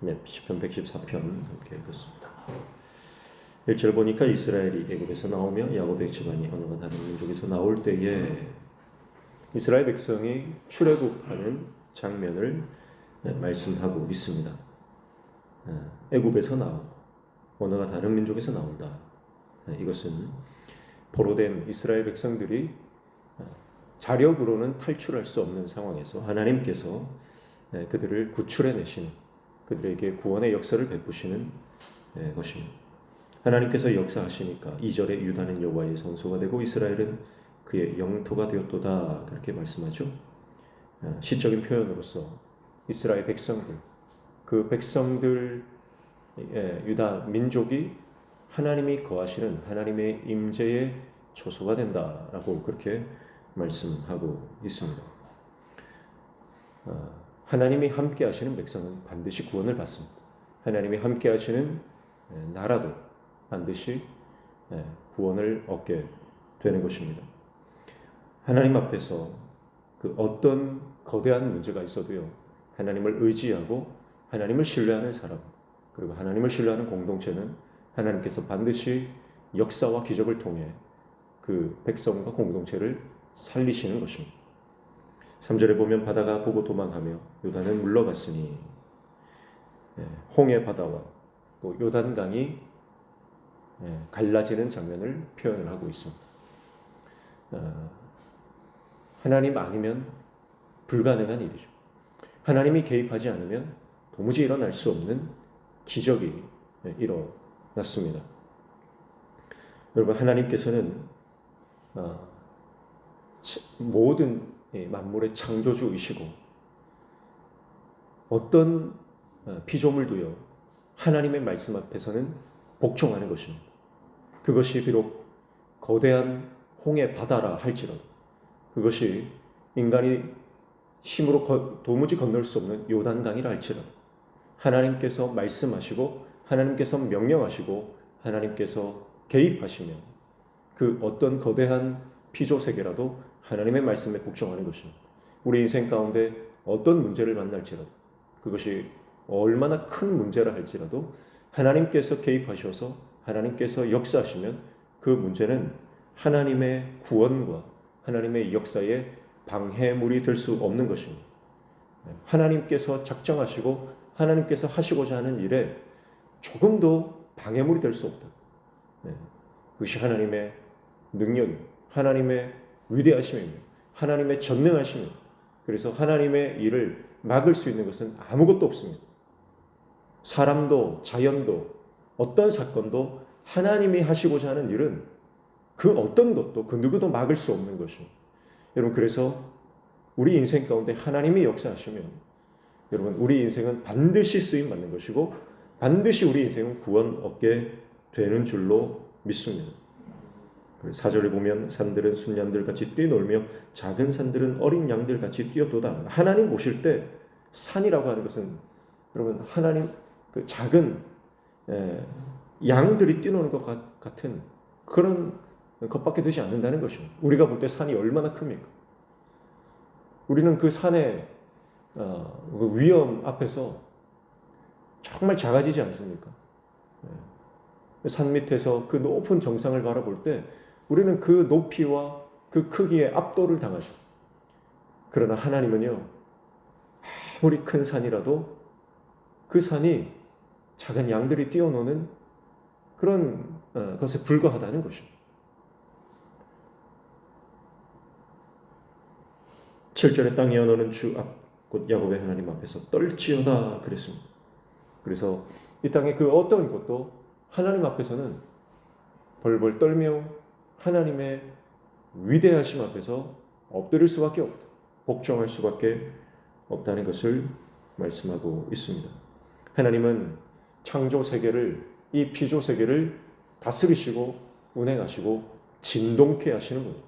네, 시편 114편 함께 읽었습니다. 1절 보니까 이스라엘이 애굽에서 나오며 야곱의 집안이 언어가 다른 민족에서 나올 때에 이스라엘 백성이 출애굽하는 장면을 말씀하고 있습니다. 애굽에서 나오고 언어가 다른 민족에서 나온다. 이것은 포로된 이스라엘 백성들이 자력으로는 탈출할 수 없는 상황에서 하나님께서 그들을 구출해내시는, 그들에게 구원의 역사를 베푸시는 것입니다. 하나님께서 역사하시니까 2절에 유다는 여호와의 성소가 되고 이스라엘은 그의 영토가 되었도다, 그렇게 말씀하죠. 시적인 표현으로서 이스라엘 백성들, 그 백성들, 유다 민족이 하나님이 거하시는 하나님의 임재의 초소가 된다라고 그렇게 말씀하고 있습니다. 하나님이 함께 하시는 백성은 반드시 구원을 받습니다. 하나님이 함께 하시는 나라도 반드시 구원을 얻게 되는 것입니다. 하나님 앞에서 그 어떤 거대한 문제가 있어도요, 하나님을 의지하고 하나님을 신뢰하는 사람, 그리고 하나님을 신뢰하는 공동체는 하나님께서 반드시 역사와 기적을 통해 그 백성과 공동체를 살리시는 것입니다. 3절에 보면 바다가 보고 도망하며 요단은 물러갔으니, 홍해 바다와 또 요단강이 갈라지는 장면을 표현을 하고 있습니다. 하나님 아니면 불가능한 일이죠. 하나님이 개입하지 않으면 도무지 일어날 수 없는 기적이 일어났습니다. 여러분, 하나님께서는 모든 만물의 창조주이시고 어떤 피조물도요, 하나님의 말씀 앞에서는 복종하는 것입니다. 그것이 비록 거대한 홍해 바다라 할지라도, 그것이 인간이 힘으로 도무지 건널 수 없는 요단강이라 할지라도, 하나님께서 말씀하시고 하나님께서 명령하시고 하나님께서 개입하시면 그 어떤 거대한 피조세계라도 하나님의 말씀에 복종하는 것입니다. 우리 인생 가운데 어떤 문제를 만날지라도, 그것이 얼마나 큰 문제라 할지라도 하나님께서 개입하셔서 하나님께서 역사하시면 그 문제는 하나님의 구원과 하나님의 역사에 방해물이 될 수 없는 것입니다. 하나님께서 작정하시고 하나님께서 하시고자 하는 일에 조금도 방해물이 될 수 없다. 그것이 하나님의 능력입니다. 하나님의 위대하심입니다. 하나님의 전능하심입니다. 그래서 하나님의 일을 막을 수 있는 것은 아무것도 없습니다. 사람도 자연도 어떤 사건도 하나님이 하시고자 하는 일은 그 어떤 것도 그 누구도 막을 수 없는 것입니다. 여러분, 그래서 우리 인생 가운데 하나님이 역사하시면 여러분, 우리 인생은 반드시 쓰임받는 것이고 반드시 우리 인생은 구원 얻게 되는 줄로 믿습니다. 4절에 보면 산들은 순양들 같이 뛰놀며 작은 산들은 어린 양들 같이 뛰어도다. 하나님 보실 때 산이라고 하는 것은 여러분, 하나님 그 작은 양들이 뛰노는 것 같은 그런 것밖에 되지 않는다는 것입니다. 우리가 볼 때 산이 얼마나 큽니까? 우리는 그 산의 그 위험 앞에서 정말 작아지지 않습니까? 산 밑에서 그 높은 정상을 바라볼 때 우리는 그 높이와 그 크기에 압도를 당하죠. 그러나 하나님은요, 아무리 큰 산이라도 그 산이 작은 양들이 뛰어노는 그런 것에 불과하다는 것입니다. 7절에 땅이 언어는 주 앞 곧 야곱의 하나님 앞에서 떨지어다 그랬습니다. 그래서 이 땅의 그 어떤 것도 하나님 앞에서는 벌벌 떨며 하나님의 위대하심 앞에서 엎드릴 수밖에 없다, 복종할 수밖에 없다는 것을 말씀하고 있습니다. 하나님은 창조 세계를, 이 피조 세계를 다스리시고 운행하시고 진동케 하시는 분이에요.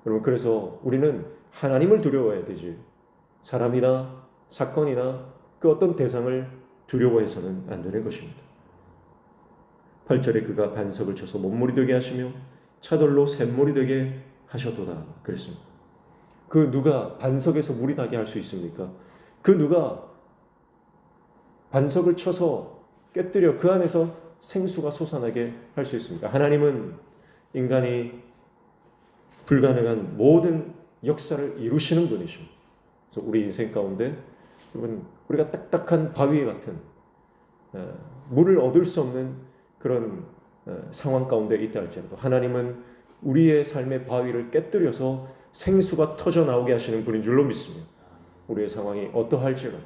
여러분, 그래서 우리는 하나님을 두려워해야 되지 사람이나 사건이나 그 어떤 대상을 두려워해서는 안 되는 것입니다. 8절에 그가 반석을 쳐서 못물이 되게 하시며 차돌로 샘물이 되게 하셨도다 그랬습니다. 그 누가 반석에서 물이 나게 할 수 있습니까? 그 누가 반석을 쳐서 깨뜨려 그 안에서 생수가 솟아나게 할 수 있습니까? 하나님은 인간이 불가능한 모든 역사를 이루시는 분이십니다. 그래서 우리 인생 가운데 여러분, 우리가 딱딱한 바위 같은 물을 얻을 수 없는 그런 상황 가운데 있다 할지라도 하나님은 우리의 삶의 바위를 깨뜨려서 생수가 터져 나오게 하시는 분인 줄로 믿습니다. 우리의 상황이 어떠할지라도,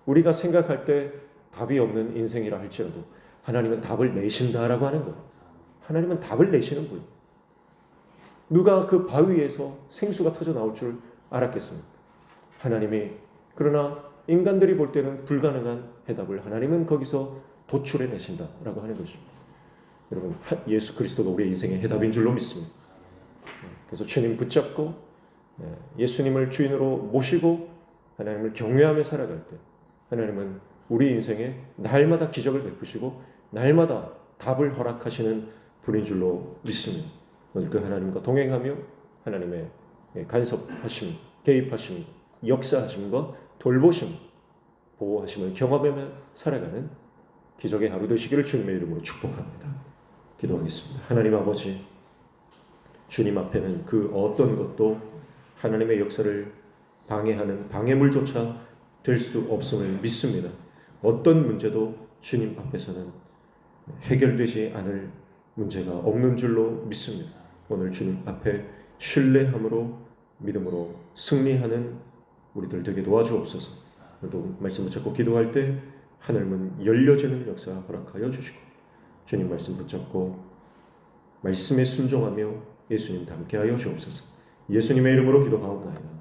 우리가 생각할 때 답이 없는 인생이라 할지라도 하나님은 답을 내신다라고 하는 거예요. 하나님은 답을 내시는 분이에요. 누가 그 바위에서 생수가 터져 나올 줄 알았겠습니까? 하나님이, 그러나 인간들이 볼 때는 불가능한 해답을 하나님은 거기서 도출해 내신다라고 하는 것입니다. 여러분, 예수 그리스도가 우리의 인생의 해답인 줄로 믿습니다. 그래서 주님 붙잡고 예수님을 주인으로 모시고 하나님을 경외하며 살아갈 때 하나님은 우리 인생에 날마다 기적을 베푸시고 날마다 답을 허락하시는 분인 줄로 믿습니다. 오늘 그 하나님과 동행하며 하나님의 간섭하심, 개입하심, 역사하심과 돌보심, 보호하심을 경험하며 살아가는 기적의 하루 되시기를 주님의 이름으로 축복합니다. 기도하겠습니다. 하나님 아버지, 주님 앞에는 그 어떤 것도 하나님의 역사를 방해하는 방해물조차 될 수 없음을 믿습니다. 어떤 문제도 주님 앞에서는 해결되지 않을 문제가 없는 줄로 믿습니다. 오늘 주님 앞에 신뢰함으로 믿음으로 승리하는 우리들 되게 도와주옵소서. 오늘도 말씀 붙잡고 기도할 때 하늘문 열려지는 역사 허락하여 주시고 주님 말씀 붙잡고 말씀에 순종하며 예수님 닮게 하여 주옵소서. 예수님의 이름으로 기도하옵나이다.